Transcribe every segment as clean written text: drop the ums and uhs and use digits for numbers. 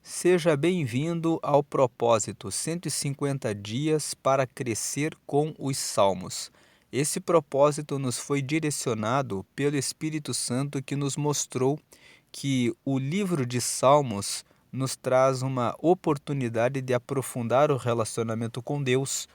Seja bem-vindo ao propósito 150 dias para crescer com os Salmos. Esse propósito nos foi direcionado pelo Espírito Santo que nos mostrou que o livro de Salmos nos traz uma oportunidade de aprofundar o relacionamento com Deus,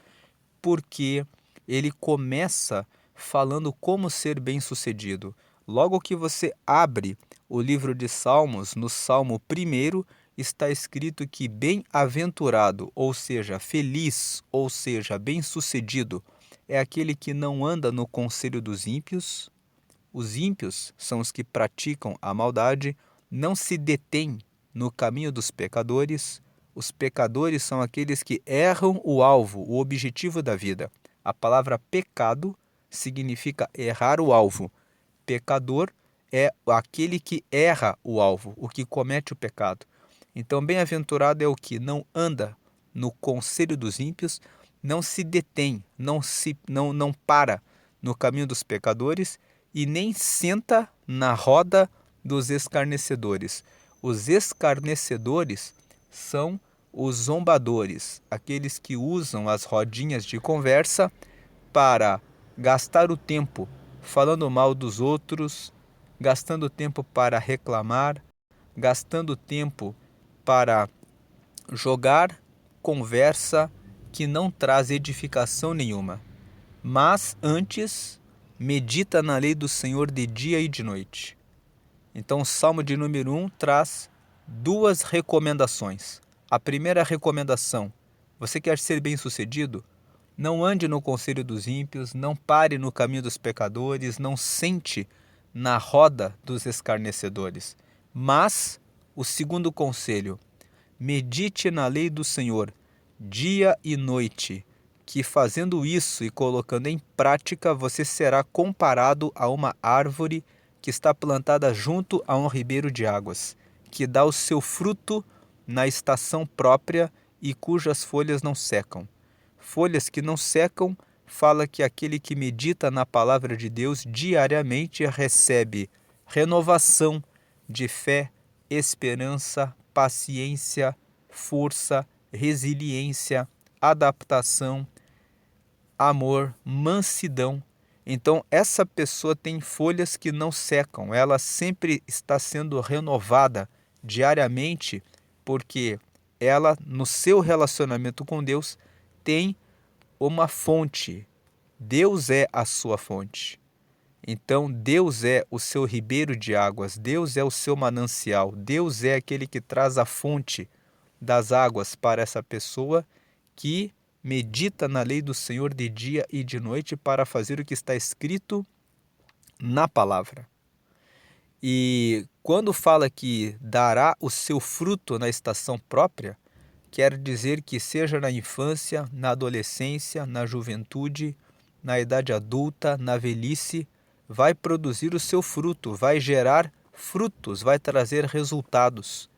porque ele começa falando como ser bem-sucedido. Logo que você abre o livro de Salmos, no Salmo 1, está escrito que bem-aventurado, ou seja, feliz, ou seja, bem-sucedido, é aquele que não anda no conselho dos ímpios. Os ímpios são os que praticam a maldade, não se detêm no caminho dos pecadores. Os pecadores são aqueles que erram o alvo, o objetivo da vida. A palavra pecado significa errar o alvo. Pecador é aquele que erra o alvo, o que comete o pecado. Então, bem-aventurado é o que não anda no conselho dos ímpios, não se detém, não para no caminho dos pecadores e nem senta na roda dos escarnecedores. Os escarnecedores são os zombadores, aqueles que usam as rodinhas de conversa para gastar o tempo falando mal dos outros, gastando tempo para reclamar, gastando tempo para jogar conversa que não traz edificação nenhuma. Mas antes, medita na lei do Senhor de dia e de noite. Então, o Salmo de número 1 traz duas recomendações. A primeira recomendação: você quer ser bem-sucedido? Não ande no conselho dos ímpios, não pare no caminho dos pecadores, não sente na roda dos escarnecedores. Mas, o segundo conselho: medite na lei do Senhor, dia e noite, que fazendo isso e colocando em prática, você será comparado a uma árvore que está plantada junto a um ribeiro de águas, que dá o seu fruto na estação própria e cujas folhas não secam. Folhas que não secam fala que aquele que medita na palavra de Deus diariamente recebe renovação de fé, esperança, paciência, força, resiliência, adaptação, amor, mansidão. Então, essa pessoa tem folhas que não secam, ela sempre está sendo renovada diariamente, porque ela, no seu relacionamento com Deus, tem uma fonte. Deus é a sua fonte. Então, Deus é o seu ribeiro de águas, Deus é o seu manancial, Deus é aquele que traz a fonte das águas para essa pessoa que medita na lei do Senhor de dia e de noite para fazer o que está escrito na palavra. E quando fala que dará o seu fruto na estação própria, quer dizer que seja na infância, na adolescência, na juventude, na idade adulta, na velhice, vai produzir o seu fruto, vai gerar frutos, vai trazer resultados.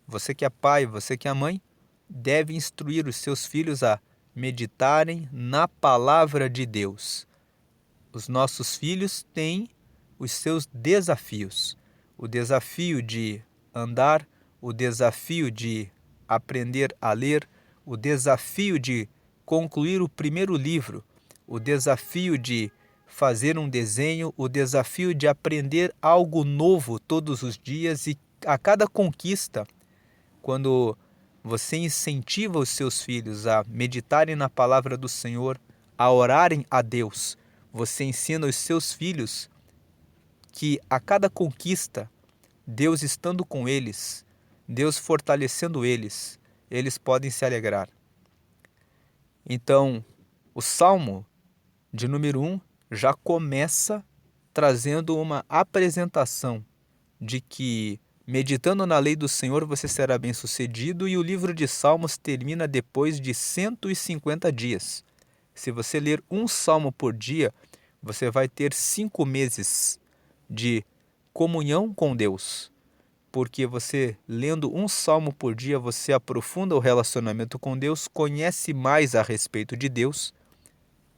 Você que é pai, você que é mãe, deve instruir os seus filhos a meditarem na palavra de Deus. Os nossos filhos têm os seus desafios. O desafio de andar, o desafio de aprender a ler, o desafio de concluir o primeiro livro, o desafio de fazer um desenho, o desafio de aprender algo novo todos os dias e a cada conquista, quando você incentiva os seus filhos a meditarem na palavra do Senhor, a orarem a Deus, você ensina os seus filhos que a cada conquista, Deus estando com eles, Deus fortalecendo eles, eles podem se alegrar. Então, o Salmo de número 1 já começa trazendo uma apresentação de que, meditando na lei do Senhor, você será bem-sucedido, e o livro de Salmos termina depois de 150 dias. Se você ler um salmo por dia, você vai ter 5 meses de comunhão com Deus, porque você, lendo um salmo por dia, você aprofunda o relacionamento com Deus, conhece mais a respeito de Deus,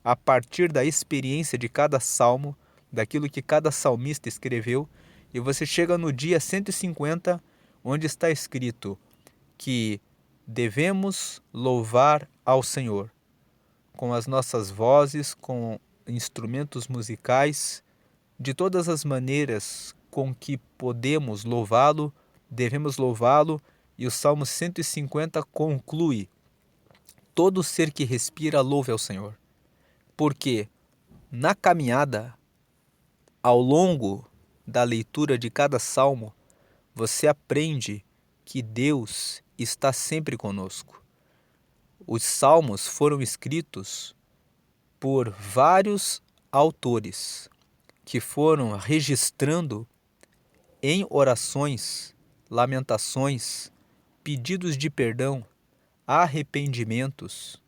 a partir da experiência de cada salmo, daquilo que cada salmista escreveu, e você chega no dia 150, onde está escrito que devemos louvar ao Senhor com as nossas vozes, com instrumentos musicais, de todas as maneiras com que podemos louvá-lo, devemos louvá-lo, e o Salmo 150 conclui: todo ser que respira louve ao Senhor. Porque na caminhada, ao longo da leitura de cada salmo, você aprende que Deus está sempre conosco. Os salmos foram escritos por vários autores que foram registrando em orações, lamentações, pedidos de perdão, arrependimentos,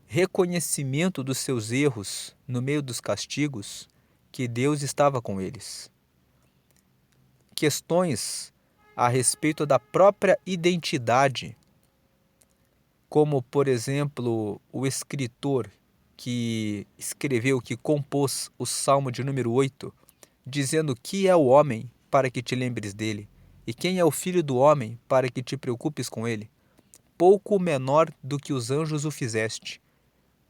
reconhecimento dos seus erros no meio dos castigos, que Deus estava com eles. Questões a respeito da própria identidade, como, por exemplo, o escritor que escreveu, que compôs o Salmo de número 8, dizendo: que é o homem para que te lembres dele, e quem é o filho do homem para que te preocupes com ele? Pouco menor do que os anjos o fizeste,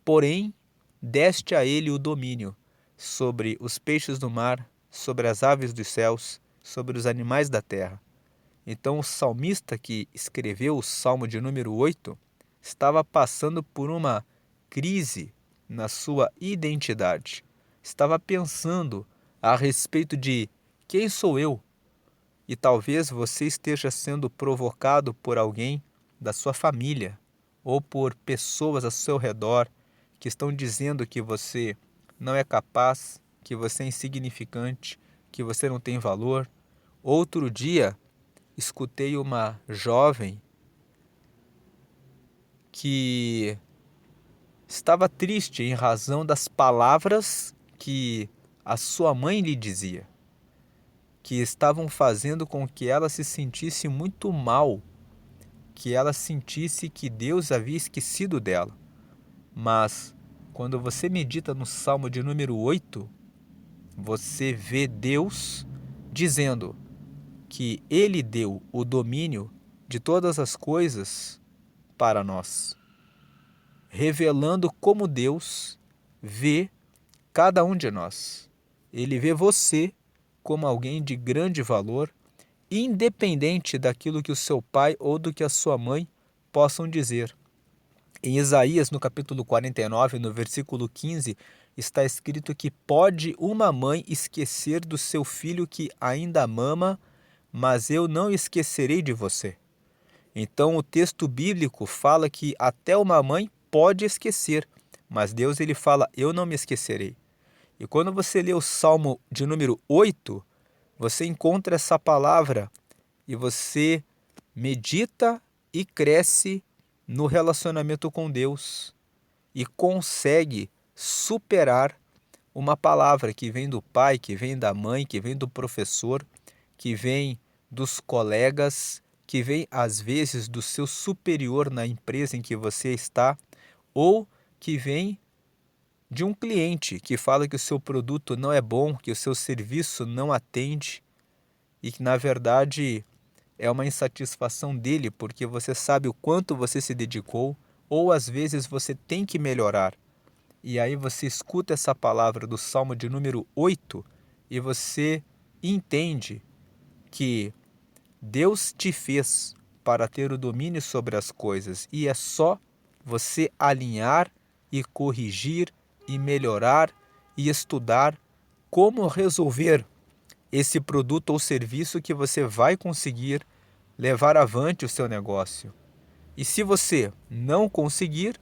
porém deste a ele o domínio sobre os peixes do mar, sobre as aves dos céus, sobre os animais da terra. Então o salmista que escreveu o Salmo de número 8 estava passando por uma crise na sua identidade. Estava pensando a respeito de: quem sou eu? E talvez você esteja sendo provocado por alguém da sua família ou por pessoas ao seu redor que estão dizendo que você não é capaz, que você é insignificante, que você não tem valor. Outro dia, escutei uma jovem que estava triste em razão das palavras que a sua mãe lhe dizia, que estavam fazendo com que ela se sentisse muito mal, que ela sentisse que Deus havia esquecido dela. Mas quando você medita no Salmo de número 8, você vê Deus dizendo que Ele deu o domínio de todas as coisas para nós, revelando como Deus vê cada um de nós. Ele vê você como alguém de grande valor, independente daquilo que o seu pai ou do que a sua mãe possam dizer. Em Isaías, no capítulo 49, no versículo 15, está escrito que pode uma mãe esquecer do seu filho que ainda mama, mas eu não esquecerei de você. Então o texto bíblico fala que até uma mãe pode esquecer, mas Deus ele fala: eu não me esquecerei. E quando você lê o Salmo de número 8, você encontra essa palavra e você medita e cresce no relacionamento com Deus e consegue superar uma palavra que vem do pai, que vem da mãe, que vem do professor, que vem dos colegas, que vem às vezes do seu superior na empresa em que você está, ou que vem de um cliente que fala que o seu produto não é bom, que o seu serviço não atende e que na verdade é uma insatisfação dele porque você sabe o quanto você se dedicou, ou às vezes você tem que melhorar. E aí você escuta essa palavra do Salmo de número 8 e você entende que Deus te fez para ter o domínio sobre as coisas e é só você alinhar e corrigir e melhorar e estudar como resolver esse produto ou serviço que você vai conseguir levar avante o seu negócio. E se você não conseguir,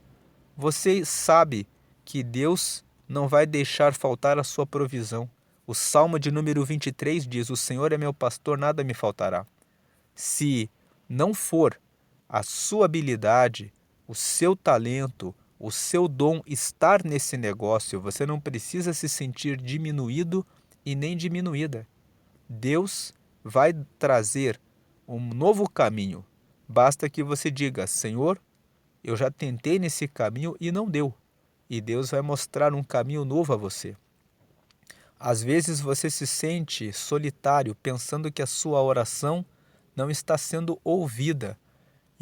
você sabe que Deus não vai deixar faltar a sua provisão. O Salmo de número 23 diz: o Senhor é meu pastor, nada me faltará. Se não for a sua habilidade, o seu talento, o seu dom estar nesse negócio, você não precisa se sentir diminuído e nem diminuída. Deus vai trazer um novo caminho. Basta que você diga: Senhor, eu já tentei nesse caminho e não deu. E Deus vai mostrar um caminho novo a você. Às vezes você se sente solitário, pensando que a sua oração não está sendo ouvida.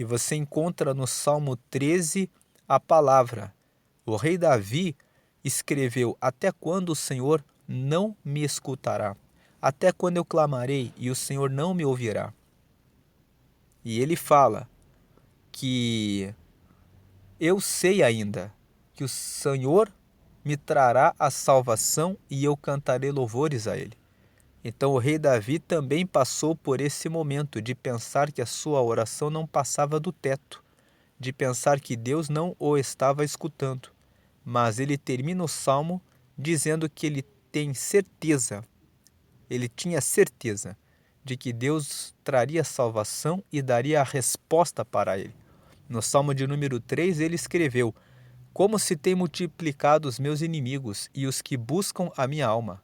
E você encontra no Salmo 13 a palavra. O rei Davi escreveu: até quando o Senhor não me escutará? Até quando eu clamarei e o Senhor não me ouvirá? E ele fala que eu sei ainda que o Senhor me trará a salvação e eu cantarei louvores a ele. Então o rei Davi também passou por esse momento de pensar que a sua oração não passava do teto, de pensar que Deus não o estava escutando. Mas ele termina o salmo dizendo que ele tinha certeza de que Deus traria salvação e daria a resposta para ele. No Salmo de número 3, ele escreveu: como se tem multiplicado os meus inimigos e os que buscam a minha alma.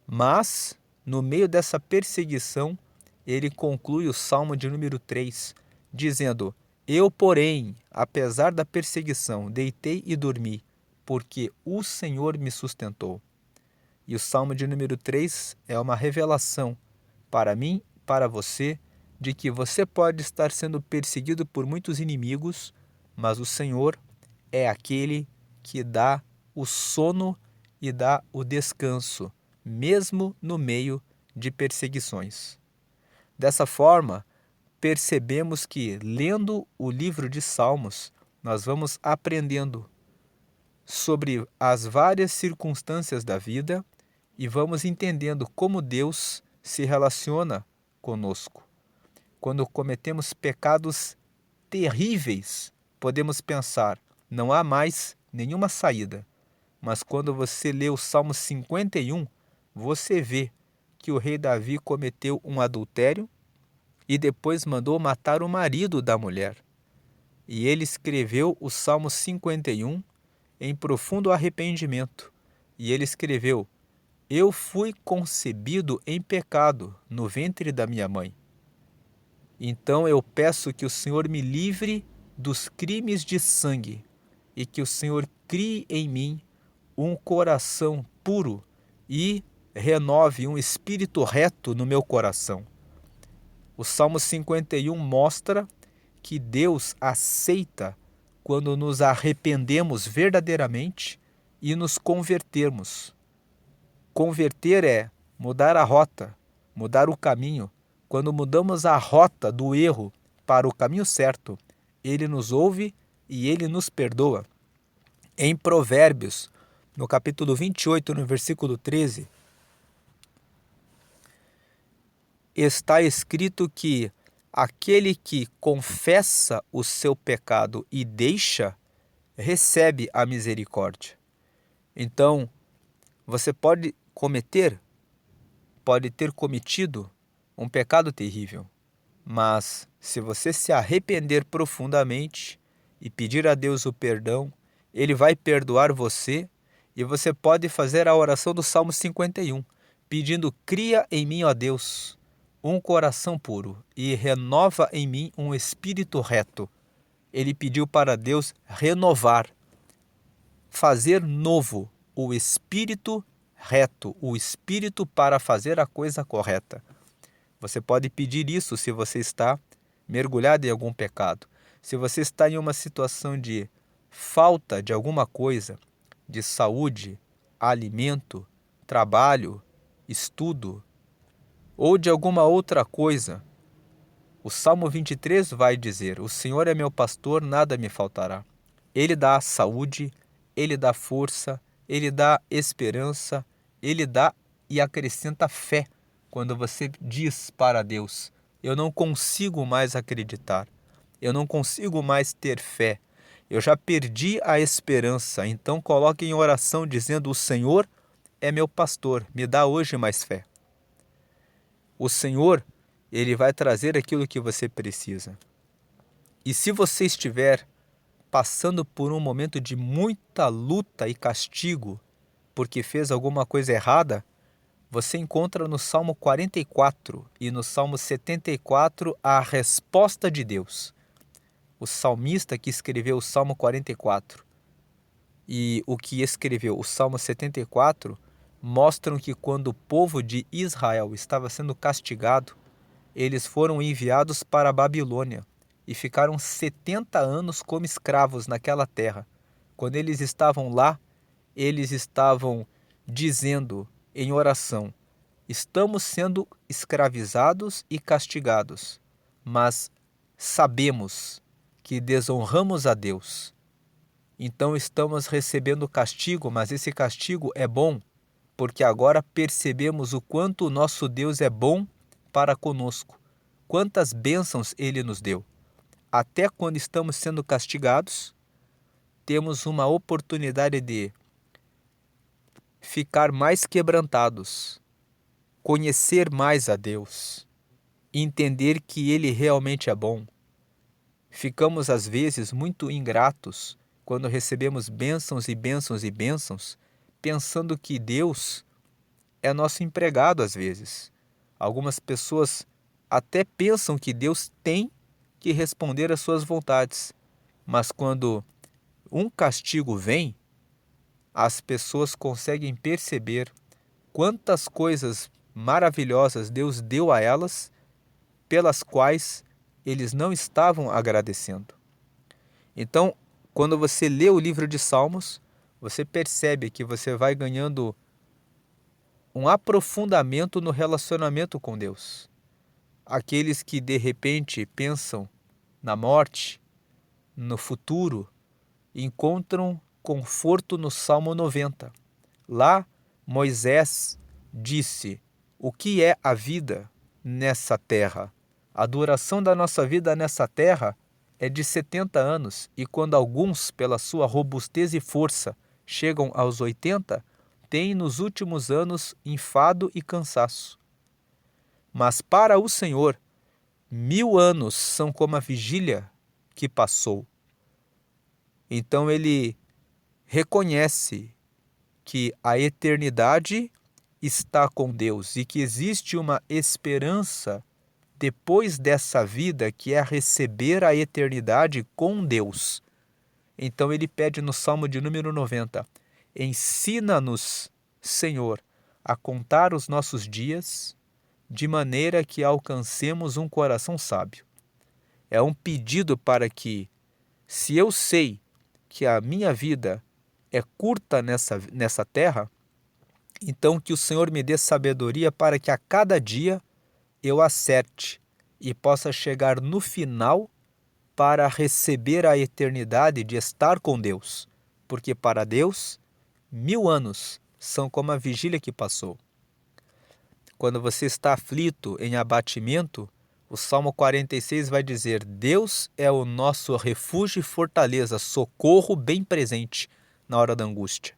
Mas, no meio dessa perseguição, ele conclui o Salmo de número 3, dizendo: eu, porém, apesar da perseguição, deitei e dormi, porque o Senhor me sustentou. E o Salmo de número 3 é uma revelação para mim, para você, de que você pode estar sendo perseguido por muitos inimigos, mas o Senhor é aquele que dá o sono e dá o descanso, mesmo no meio de perseguições. Dessa forma, percebemos que, lendo o livro de Salmos, nós vamos aprendendo sobre as várias circunstâncias da vida e vamos entendendo como Deus se relaciona conosco. Quando cometemos pecados terríveis, podemos pensar: não há mais nenhuma saída. Mas quando você lê o Salmo 51, você vê que o rei Davi cometeu um adultério e depois mandou matar o marido da mulher. E ele escreveu o Salmo 51 em profundo arrependimento. E ele escreveu: eu fui concebido em pecado no ventre da minha mãe. Então eu peço que o Senhor me livre dos crimes de sangue e que o Senhor crie em mim um coração puro e renove um espírito reto no meu coração. O Salmo 51 mostra que Deus aceita quando nos arrependemos verdadeiramente e nos convertermos. Converter é mudar a rota, mudar o caminho. Quando mudamos a rota do erro para o caminho certo, Ele nos ouve e Ele nos perdoa. Em Provérbios, no capítulo 28, no versículo 13, está escrito que aquele que confessa o seu pecado e deixa, recebe a misericórdia. Então, você pode ter cometido um pecado terrível, mas se você se arrepender profundamente e pedir a Deus o perdão, Ele vai perdoar você e você pode fazer a oração do Salmo 51, pedindo: cria em mim, ó Deus, um coração puro e renova em mim um espírito reto. Ele pediu para Deus renovar, fazer novo o espírito reto, o espírito para fazer a coisa correta. Você pode pedir isso se você está mergulhado em algum pecado. Se você está em uma situação de falta de alguma coisa, de saúde, alimento, trabalho, estudo, ou de alguma outra coisa, o Salmo 23 vai dizer: o Senhor é meu pastor, nada me faltará. Ele dá saúde, Ele dá força, Ele dá esperança, Ele dá e acrescenta fé. Quando você diz para Deus: eu não consigo mais acreditar, eu não consigo mais ter fé, eu já perdi a esperança, então coloque em oração dizendo: o Senhor é meu pastor, me dá hoje mais fé. O Senhor, Ele vai trazer aquilo que você precisa. E se você estiver passando por um momento de muita luta e castigo porque fez alguma coisa errada, você encontra no Salmo 44 e no Salmo 74 a resposta de Deus. O salmista que escreveu o Salmo 44 e o que escreveu o Salmo 74 mostram que quando o povo de Israel estava sendo castigado, eles foram enviados para a Babilônia. e ficaram 70 anos como escravos naquela terra. Quando eles estavam lá, eles estavam dizendo em oração: estamos sendo escravizados e castigados, mas sabemos que desonramos a Deus. Então estamos recebendo castigo, mas esse castigo é bom, porque agora percebemos o quanto o nosso Deus é bom para conosco, quantas bênçãos Ele nos deu. Até quando estamos sendo castigados, temos uma oportunidade de ficar mais quebrantados, conhecer mais a Deus, entender que Ele realmente é bom. Ficamos às vezes muito ingratos quando recebemos bênçãos e bênçãos e bênçãos, pensando que Deus é nosso empregado às vezes. Algumas pessoas até pensam que Deus tem que responder às suas vontades, mas quando um castigo vem, as pessoas conseguem perceber quantas coisas maravilhosas Deus deu a elas, pelas quais eles não estavam agradecendo. Então, quando você lê o livro de Salmos, você percebe que você vai ganhando um aprofundamento no relacionamento com Deus. Aqueles que de repente pensam na morte, no futuro, encontram conforto no Salmo 90. Lá, Moisés disse: o que é a vida nessa terra? A duração da nossa vida nessa terra é de 70 anos, e quando alguns, pela sua robustez e força, chegam aos 80, têm nos últimos anos enfado e cansaço. Mas para o Senhor, 1000 anos são como a vigília que passou. Então ele reconhece que a eternidade está com Deus e que existe uma esperança depois dessa vida, que é receber a eternidade com Deus. Então ele pede no Salmo de número 90: ensina-nos, Senhor, a contar os nossos dias, de maneira que alcancemos um coração sábio. É um pedido para que, se eu sei que a minha vida é curta nessa terra, então que o Senhor me dê sabedoria para que a cada dia eu acerte e possa chegar no final para receber a eternidade de estar com Deus, porque para Deus 1000 anos são como a vigília que passou. Quando você está aflito, em abatimento, o Salmo 46 vai dizer: Deus é o nosso refúgio e fortaleza, socorro bem presente na hora da angústia.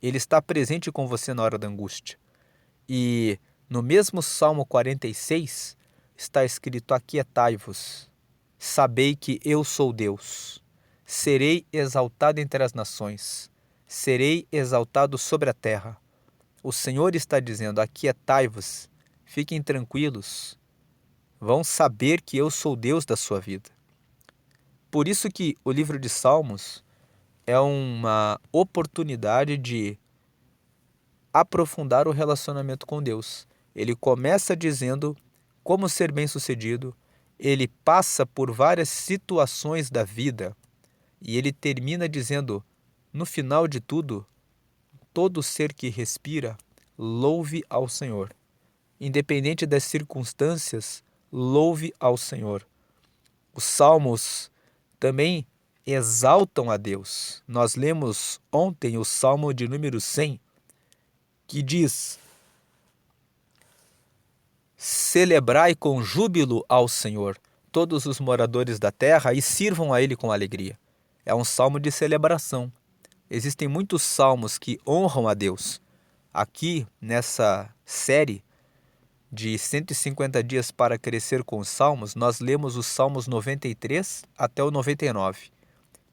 Ele está presente com você na hora da angústia. E no mesmo Salmo 46 está escrito: aquietai-vos, sabei que eu sou Deus. Serei exaltado entre as nações, serei exaltado sobre a terra. O Senhor está dizendo: aquietai-vos, fiquem tranquilos, vão saber que eu sou Deus da sua vida. Por isso que o livro de Salmos é uma oportunidade de aprofundar o relacionamento com Deus. Ele começa dizendo como ser bem-sucedido, ele passa por várias situações da vida e ele termina dizendo, no final de tudo: todo ser que respira, louve ao Senhor. Independente das circunstâncias, louve ao Senhor. Os salmos também exaltam a Deus. Nós lemos ontem o Salmo de número 100, que diz: celebrai com júbilo ao Senhor todos os moradores da terra e sirvam a Ele com alegria. É um salmo de celebração. Existem muitos salmos que honram a Deus. Aqui, nessa série de 150 dias para crescer com os salmos, nós lemos os salmos 93 até o 99.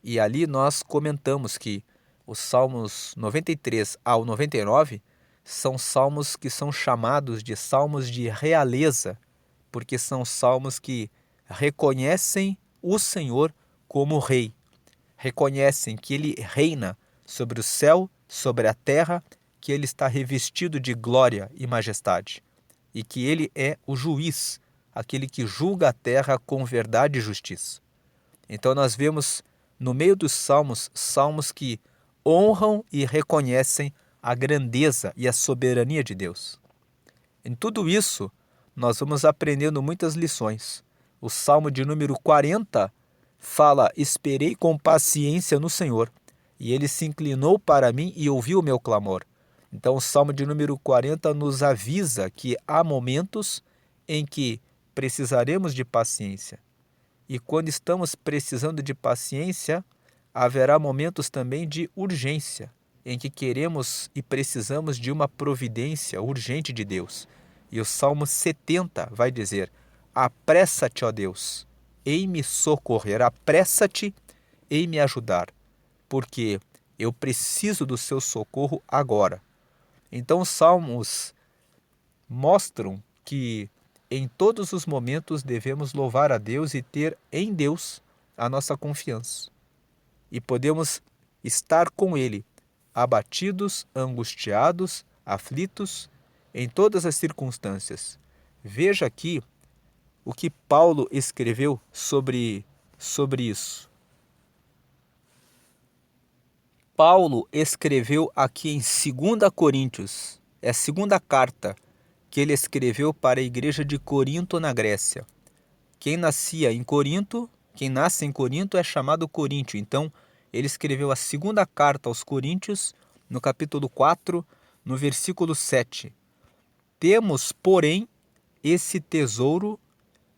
E ali nós comentamos que os salmos 93 ao 99 são salmos que são chamados de salmos de realeza, porque são salmos que reconhecem o Senhor como Rei, reconhecem que Ele reina sobre o céu, sobre a terra, que Ele está revestido de glória e majestade, e que Ele é o juiz, aquele que julga a terra com verdade e justiça. Então nós vemos no meio dos salmos, salmos que honram e reconhecem a grandeza e a soberania de Deus. Em tudo isso, nós vamos aprendendo muitas lições. O Salmo de número 40 fala: esperei com paciência no Senhor, e ele se inclinou para mim e ouviu o meu clamor. Então o Salmo de número 40 nos avisa que há momentos em que precisaremos de paciência. E quando estamos precisando de paciência, haverá momentos também de urgência, em que queremos e precisamos de uma providência urgente de Deus. E o Salmo 70 vai dizer: apressa-te, ó Deus, em me socorrer, apressa-te em me ajudar, porque eu preciso do seu socorro agora. Então os salmos mostram que em todos os momentos devemos louvar a Deus e ter em Deus a nossa confiança. E podemos estar com Ele, abatidos, angustiados, aflitos, em todas as circunstâncias. Veja aqui o que Paulo escreveu sobre isso. Paulo escreveu aqui em 2 Coríntios, é a segunda carta que ele escreveu para a igreja de Corinto, na Grécia. Quem nasce em Corinto é chamado Coríntio. Então, ele escreveu a segunda carta aos Coríntios, no capítulo 4, no versículo 7. Temos, porém, esse tesouro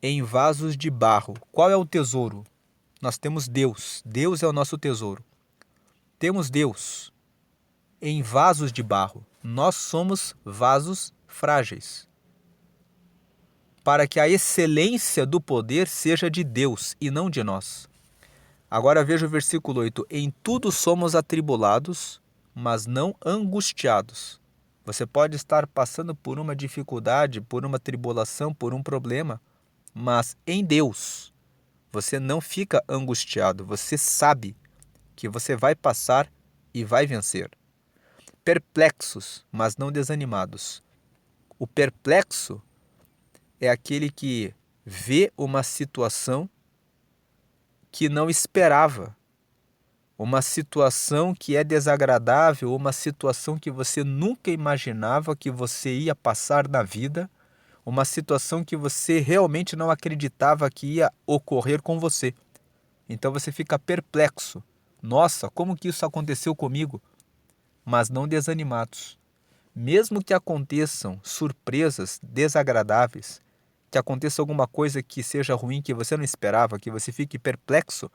em vasos de barro. Qual é o tesouro? Nós temos Deus. Deus é o nosso tesouro. Temos Deus em vasos de barro. Nós somos vasos frágeis, para que a excelência do poder seja de Deus e não de nós. Agora veja o versículo 8. Em tudo somos atribulados, mas não angustiados. Você pode estar passando por uma dificuldade, por uma tribulação, por um problema, mas em Deus você não fica angustiado. Você sabe que você vai passar e vai vencer. Perplexos, mas não desanimados. O perplexo é aquele que vê uma situação que não esperava, uma situação que é desagradável, uma situação que você nunca imaginava que você ia passar na vida, uma situação que você realmente não acreditava que ia ocorrer com você. Então você fica perplexo. Nossa, como que isso aconteceu comigo? Mas não desanimados. Mesmo que aconteçam surpresas desagradáveis, que aconteça alguma coisa que seja ruim, que você não esperava, que você fique perplexo,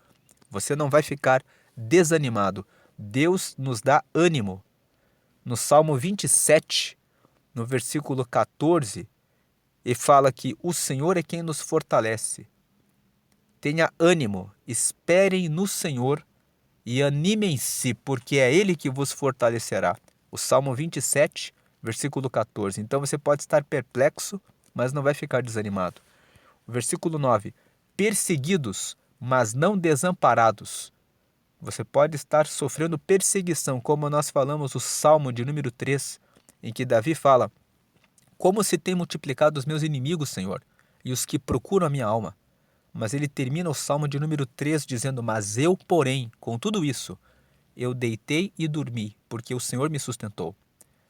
você não vai ficar desanimado. Deus nos dá ânimo. No Salmo 27, no versículo 14, ele fala que o Senhor é quem nos fortalece. Tenha ânimo, esperem no Senhor e animem-se, porque é Ele que vos fortalecerá. O Salmo 27, versículo 14. Então você pode estar perplexo, mas não vai ficar desanimado. O versículo 9. Perseguidos, mas não desamparados. Você pode estar sofrendo perseguição, como nós falamos o Salmo de número 3, em que Davi fala: como se tem multiplicado os meus inimigos, Senhor, e os que procuram a minha alma. Mas ele termina o Salmo de número 3 dizendo: mas eu, porém, com tudo isso, eu deitei e dormi, porque o Senhor me sustentou.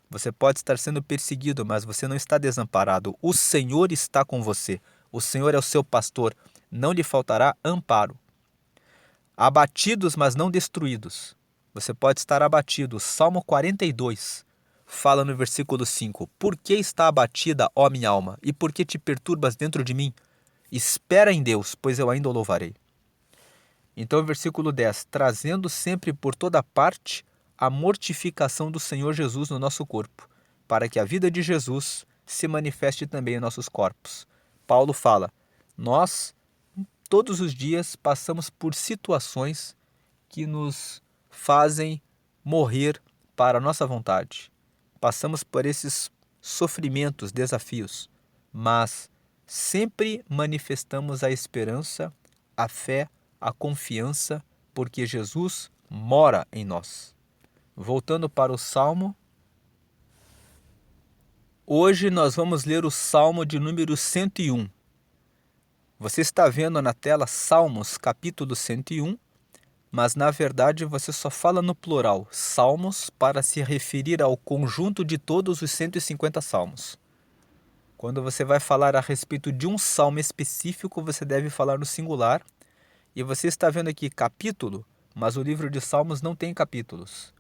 Você pode estar sendo perseguido, mas você não está desamparado. O Senhor está com você. O Senhor é o seu pastor. Não lhe faltará amparo. Abatidos, mas não destruídos. Você pode estar abatido. Salmo 42 fala no versículo 5. Por que está abatida, ó minha alma? E por que te perturbas dentro de mim? Espera em Deus, pois eu ainda o louvarei. Então, versículo 10. Trazendo sempre por toda parte a mortificação do Senhor Jesus no nosso corpo, para que a vida de Jesus se manifeste também em nossos corpos. Paulo fala: nós, todos os dias, passamos por situações que nos fazem morrer para a nossa vontade. Passamos por esses sofrimentos, desafios, mas sempre manifestamos a esperança, a fé, a confiança, porque Jesus mora em nós. Voltando para o Salmo, hoje nós vamos ler o Salmo de número 101. Você está vendo na tela Salmos capítulo 101, mas na verdade você só fala no plural, salmos, para se referir ao conjunto de todos os 150 salmos. Quando você vai falar a respeito de um salmo específico, você deve falar no singular. E você está vendo aqui capítulo, mas o livro de Salmos não tem capítulos.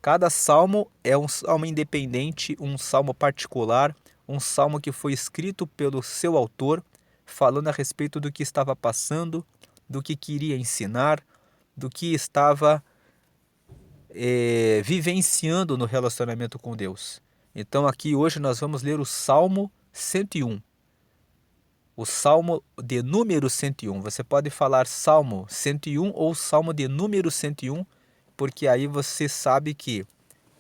Cada salmo é um salmo independente, um salmo particular, um salmo que foi escrito pelo seu autor, falando a respeito do que estava passando, do que queria ensinar, do que estava vivenciando no relacionamento com Deus. Então aqui hoje nós vamos ler o Salmo 101. O Salmo de número 101. Você pode falar Salmo 101 ou Salmo de número 101, porque aí você sabe que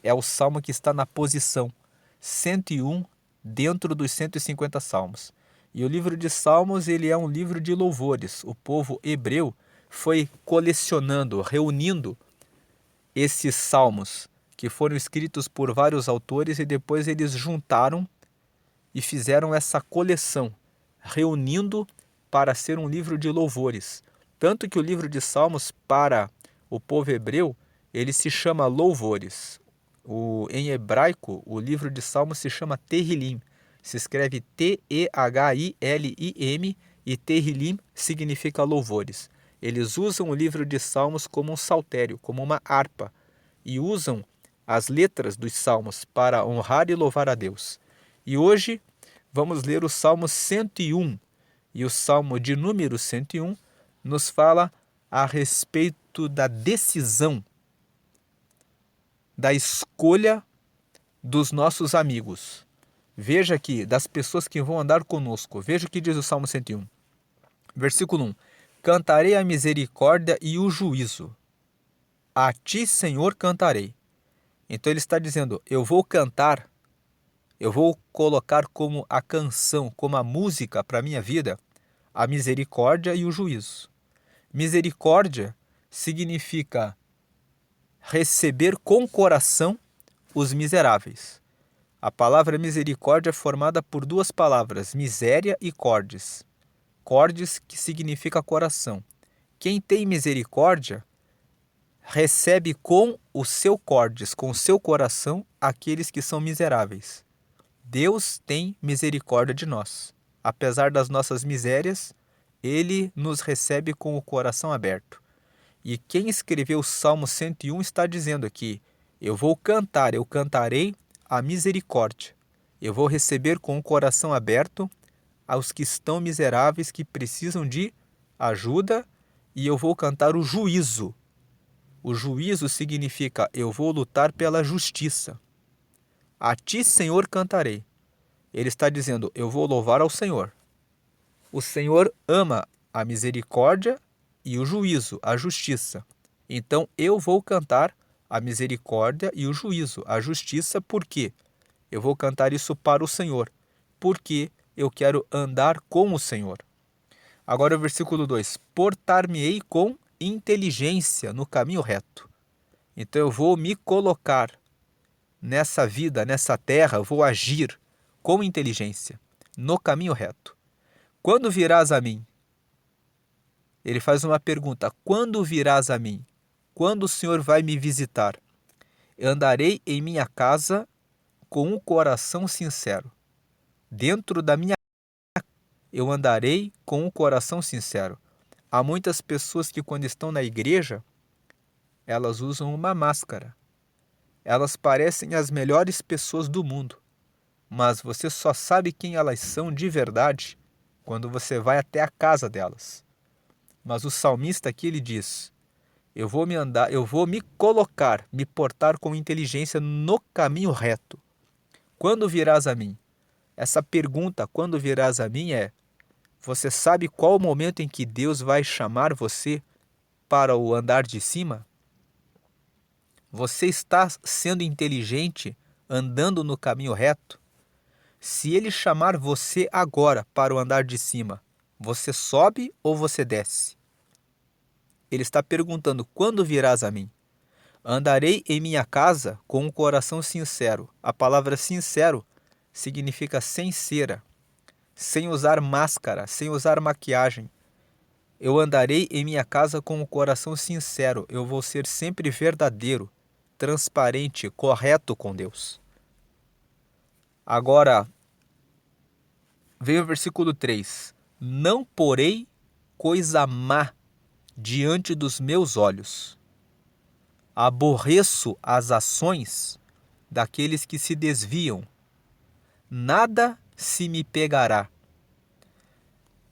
é o salmo que está na posição 101 dentro dos 150 salmos. E o livro de Salmos, ele é um livro de louvores. O povo hebreu foi colecionando, reunindo esses salmos que foram escritos por vários autores e depois eles juntaram e fizeram essa coleção, reunindo para ser um livro de louvores. Tanto que o livro de Salmos, para o povo hebreu, ele se chama Louvores. Em hebraico, o livro de Salmos se chama Terrilim. Se escreve T-E-H-I-L-I-M e Terrilim significa louvores. Eles usam o livro de Salmos como um saltério, como uma harpa, e usam as letras dos salmos para honrar e louvar a Deus. E hoje vamos ler o Salmo 101. E o Salmo de número 101 nos fala a respeito da decisão, da escolha dos nossos amigos. Veja aqui, das pessoas que vão andar conosco. Veja o que diz o Salmo 101. Versículo 1. Cantarei a misericórdia e o juízo. A ti, Senhor, cantarei. Então ele está dizendo, eu vou cantar, eu vou colocar como a canção, como a música para a minha vida, a misericórdia e o juízo. Misericórdia significa receber com coração os miseráveis. A palavra misericórdia é formada por duas palavras, miséria e cordes. Cordes que significa coração. Quem tem misericórdia recebe com o seu cordes, com o seu coração, aqueles que são miseráveis. Deus tem misericórdia de nós. Apesar das nossas misérias, Ele nos recebe com o coração aberto. E quem escreveu o Salmo 101 está dizendo aqui, eu vou cantar, eu cantarei a misericórdia. Eu vou receber com o coração aberto aos que estão miseráveis, que precisam de ajuda, e eu vou cantar o juízo. O juízo significa, eu vou lutar pela justiça. A ti, Senhor, cantarei. Ele está dizendo, eu vou louvar ao Senhor. O Senhor ama a misericórdia e o juízo, a justiça. Então eu vou cantar a misericórdia e o juízo, a justiça, por quê? Eu vou cantar isso para o Senhor, porque eu quero andar com o Senhor. Agora o versículo 2. Portar-me-ei com inteligência no caminho reto. Então eu vou me colocar nessa vida, nessa terra, eu vou agir com inteligência, no caminho reto. Quando virás a mim? Ele faz uma pergunta, quando virás a mim? Quando o Senhor vai me visitar? Eu andarei em minha casa com um coração sincero. Dentro da minha casa, eu andarei com um coração sincero. Há muitas pessoas que quando estão na igreja, elas usam uma máscara. Elas parecem as melhores pessoas do mundo, mas você só sabe quem elas são de verdade quando você vai até a casa delas. Mas o salmista aqui ele diz, eu vou me colocar, me portar com inteligência no caminho reto. Quando virás a mim? Essa pergunta, quando virás a mim, você sabe qual o momento em que Deus vai chamar você para o andar de cima? Você está sendo inteligente, andando no caminho reto? Se Ele chamar você agora para o andar de cima, você sobe ou você desce? Ele está perguntando, quando virás a mim? Andarei em minha casa com um coração sincero. A palavra sincero significa sem cera. sem usar máscara, sem usar maquiagem. Eu andarei em minha casa com o coração sincero. Eu vou ser sempre verdadeiro, transparente, correto com Deus. Agora, vem o versículo 3. Não porei coisa má diante dos meus olhos. Aborreço as ações daqueles que se desviam. Nada se me pegará.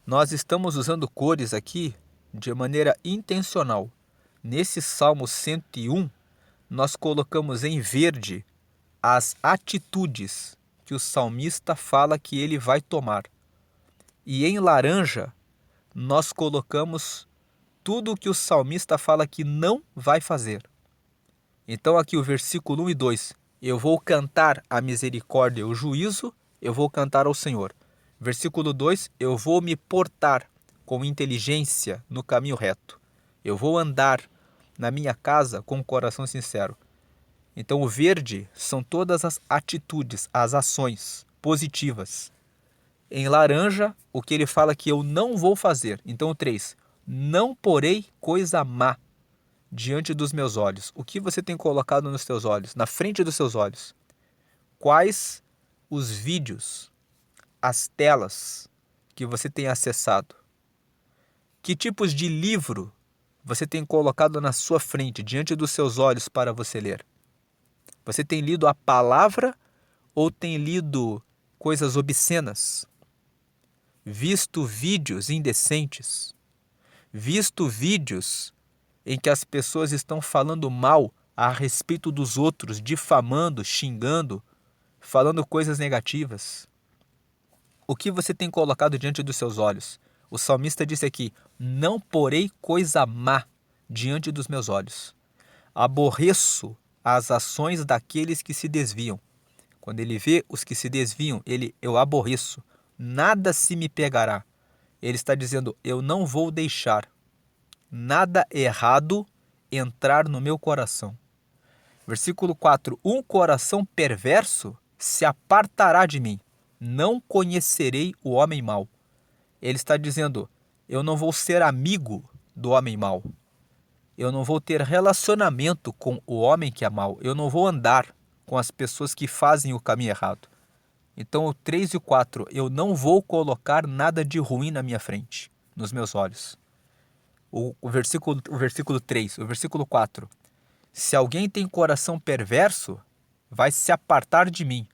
Nós estamos usando cores aqui de maneira intencional. Nesse Salmo 101, nós colocamos em verde as atitudes que o salmista fala que ele vai tomar. E em laranja, nós colocamos tudo o que o salmista fala que não vai fazer. Então aqui o versículo 1 e 2, eu vou cantar a misericórdia e o juízo, eu vou cantar ao Senhor. Versículo 2, eu vou me portar com inteligência no caminho reto. Eu vou andar na minha casa com o coração sincero. Então o verde são todas as atitudes, as ações positivas. Em laranja, o que ele fala que eu não vou fazer. Então o 3, não porei coisa má diante dos meus olhos. O que você tem colocado nos teus olhos, na frente dos seus olhos? Quais os vídeos, as telas que você tem acessado? Que tipos de livro você tem colocado na sua frente, diante dos seus olhos para você ler? Você tem lido a palavra ou tem lido coisas obscenas? Visto vídeos indecentes? Visto vídeos em que as pessoas estão falando mal a respeito dos outros, difamando, xingando, falando coisas negativas? O que você tem colocado diante dos seus olhos? O salmista disse aqui, não porei coisa má diante dos meus olhos. Aborreço as ações daqueles que se desviam. Quando ele vê os que se desviam, eu aborreço. Nada se me pegará. Ele está dizendo, eu não vou deixar nada errado entrar no meu coração. Versículo 4, um coração perverso se apartará de mim. Não conhecerei o homem mau. Ele está dizendo, eu não vou ser amigo do homem mau. Eu não vou ter relacionamento com o homem que é mau. Eu não vou andar com as pessoas que fazem o caminho errado. Então o 3 e o 4, eu não vou colocar nada de ruim na minha frente, nos meus olhos. O versículo 3, o versículo 4. Se alguém tem coração perverso, vai se apartar de mim.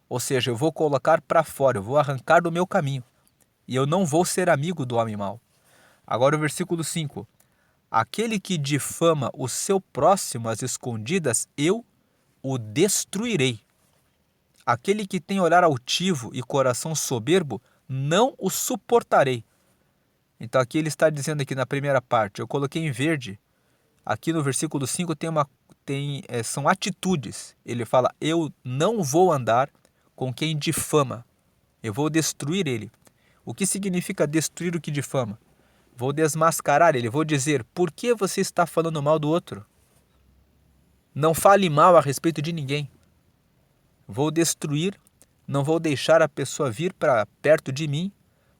Ou seja, eu vou colocar para fora, eu vou arrancar do meu caminho. E eu não vou ser amigo do homem mau. Agora o versículo 5. Aquele que difama o seu próximo às escondidas, eu o destruirei. Aquele que tem olhar altivo e coração soberbo, não o suportarei. Então aqui ele está dizendo aqui na primeira parte, eu coloquei em verde. Aqui no versículo 5 são atitudes. Ele fala, eu não vou andar com quem difama. Eu vou destruir ele. O que significa destruir o que difama? Vou desmascarar ele, vou dizer, por que você está falando mal do outro? Não fale mal a respeito de ninguém. Vou destruir, não vou deixar a pessoa vir para perto de mim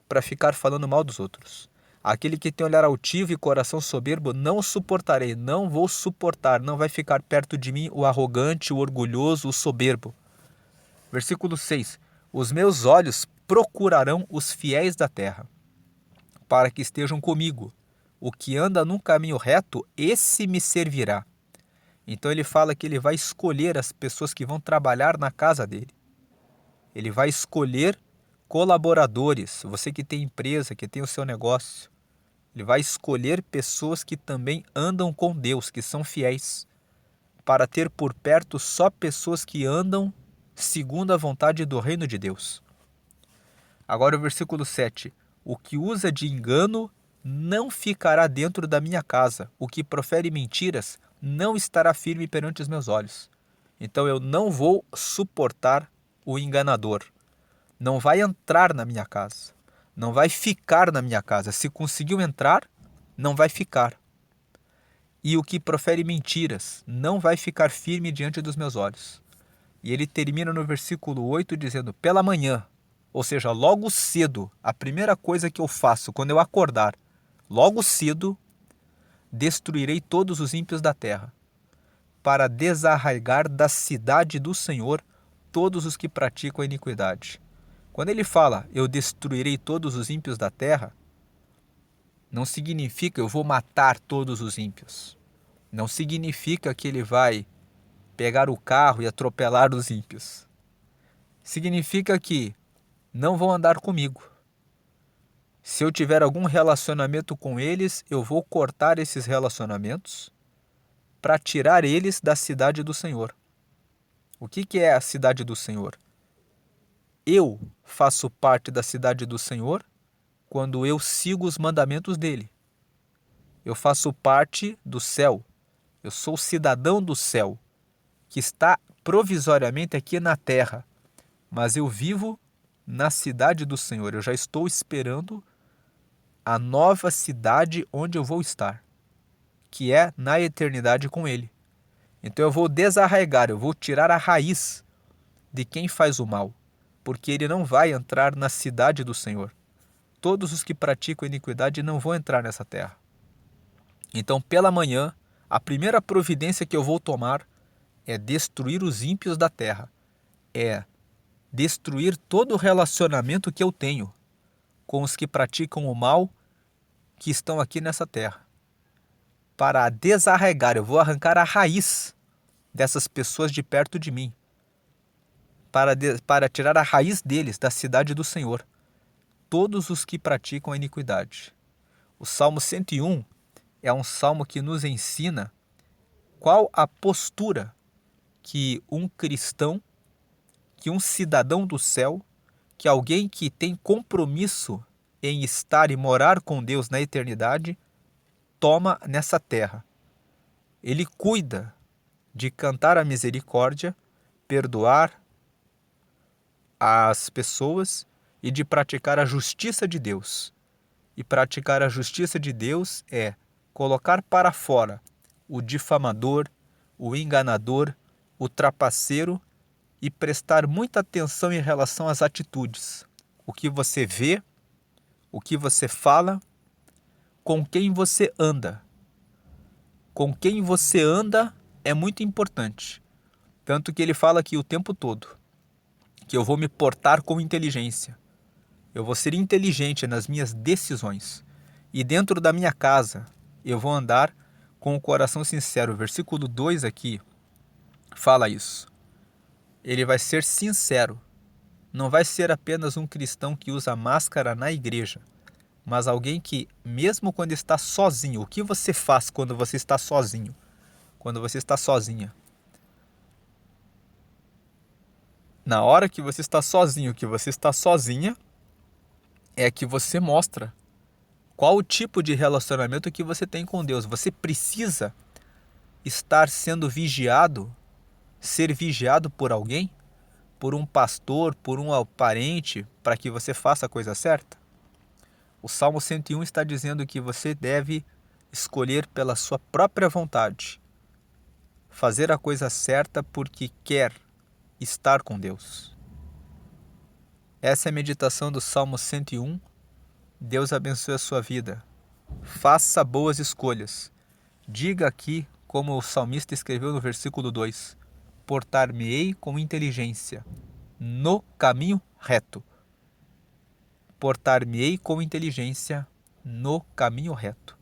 para ficar falando mal dos outros. Aquele que tem olhar altivo e coração soberbo, não suportarei, não vou suportar, não vai ficar perto de mim o arrogante, o orgulhoso, o soberbo. Versículo 6. Os meus olhos procurarão os fiéis da terra, para que estejam comigo. O que anda num caminho reto, esse me servirá. Então ele fala que ele vai escolher as pessoas que vão trabalhar na casa dele. Ele vai escolher colaboradores, você que tem empresa, que tem o seu negócio. Ele vai escolher pessoas que também andam com Deus, que são fiéis, para ter por perto só pessoas que andam segundo a vontade do reino de Deus. Agora o versículo 7. O que usa de engano não ficará dentro da minha casa. O que profere mentiras não estará firme perante os meus olhos. Então eu não vou suportar o enganador. Não vai entrar na minha casa. Não vai ficar na minha casa. Se conseguiu entrar, não vai ficar. E o que profere mentiras não vai ficar firme diante dos meus olhos. E ele termina no versículo 8 dizendo, pela manhã Ou seja, logo cedo, a primeira coisa que eu faço quando eu acordar, logo cedo, destruirei todos os ímpios da terra, para desarraigar da cidade do Senhor todos os que praticam a iniquidade. Quando ele fala, eu destruirei todos os ímpios da terra, não significa eu vou matar todos os ímpios. Não significa que ele vai pegar o carro e atropelar os ímpios. Significa que não vão andar comigo. Se eu tiver algum relacionamento com eles, eu vou cortar esses relacionamentos para tirar eles da cidade do Senhor. O que é a cidade do Senhor? Eu faço parte da cidade do Senhor quando eu sigo os mandamentos dele. Eu faço parte do céu. Eu sou cidadão do céu, que está provisoriamente aqui na terra, mas eu vivo na cidade do Senhor. Eu já estou esperando a nova cidade onde eu vou estar, que é na eternidade com ele. Então eu vou desarraigar, eu vou tirar a raiz de quem faz o mal, porque ele não vai entrar na cidade do Senhor. Todos os que praticam iniquidade não vão entrar nessa terra. Então, pela manhã, a primeira providência que eu vou tomar é destruir os ímpios da terra. É destruir todo o relacionamento que eu tenho com os que praticam o mal que estão aqui nessa terra. Para desarraigar, eu vou arrancar a raiz dessas pessoas de perto de mim. Para tirar a raiz deles da cidade do Senhor. Todos os que praticam a iniquidade. O Salmo 101 é um salmo que nos ensina qual a postura que um cristão, que um cidadão do céu, que alguém que tem compromisso em estar e morar com Deus na eternidade, toma nessa terra. Ele cuida de cantar a misericórdia, perdoar as pessoas e de praticar a justiça de Deus. E praticar a justiça de Deus é colocar para fora o difamador, o enganador, o trapaceiro e prestar muita atenção em relação às atitudes. O que você vê, o que você fala, com quem você anda. Com quem você anda é muito importante. Tanto que ele fala aqui o tempo todo que eu vou me portar com inteligência. Eu vou ser inteligente nas minhas decisões. E dentro da minha casa, eu vou andar com o coração sincero. O versículo 2 aqui fala isso. Ele vai ser sincero. Não vai ser apenas um cristão que usa máscara na igreja, mas alguém que, mesmo quando está sozinho, o que você faz quando você está sozinho? Quando você está sozinha? Na hora que você está sozinho, que você está sozinha, é que você mostra qual o tipo de relacionamento que você tem com Deus. Você precisa estar sendo vigiado, ser vigiado por alguém, por um pastor, por um parente, para que você faça a coisa certa? O Salmo 101 está dizendo que você deve escolher pela sua própria vontade, fazer a coisa certa porque quer estar com Deus. Essa é a meditação do Salmo 101. Deus abençoe a sua vida. Faça boas escolhas. Diga aqui, como o salmista escreveu no versículo 2, portar-me-ei com inteligência no caminho reto. Portar-me-ei com inteligência no caminho reto.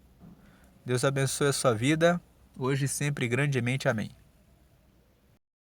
Deus abençoe a sua vida, hoje e sempre grandemente. Amém.